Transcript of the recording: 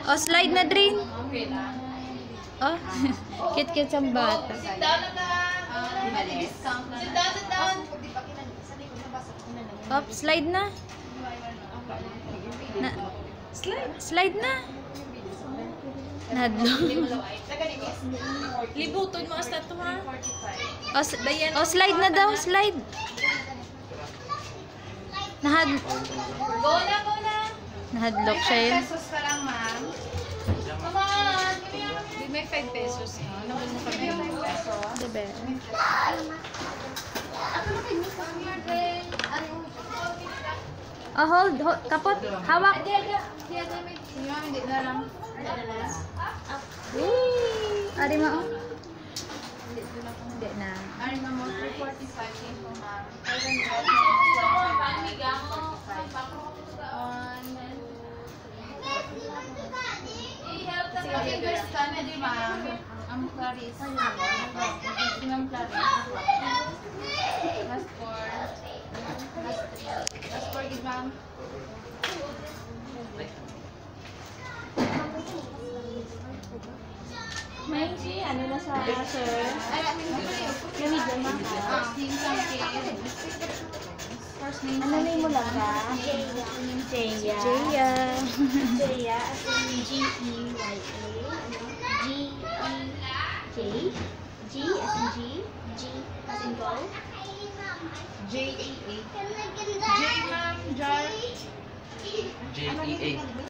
Oh, slide na, Drin. Oh, cute-cute ang bata. Sit down. Oh, slide na. Slide na. Nadlo. Libuton mo hasta to, ha? Oh, slide na daw, slide. Go na. Nahadlock siya yun. Pesos pa lang, ma'am. Come on. May 5 pesos. Nabun mo kami yung 5 pesos. Diba? Oh, hold. Kapot. Hawak. Hindi na lang. Ari mo, oh. Hindi na. Ari mo, 345 po, ma'am. Sige, guys, sana di ma'am. Ang Clarice. Ang Clarice. Last four. Last four, good ma'am. May ano na sa sir? Ay, Lamig na ma. first name lang kay. First name. Ano name mo lang ka? Jaya. Jaya. Jaya as in G-E-Y-A. G-E-J. G as in G. G as in go. J-E-A. J, ma'am. Jar. J-E-A.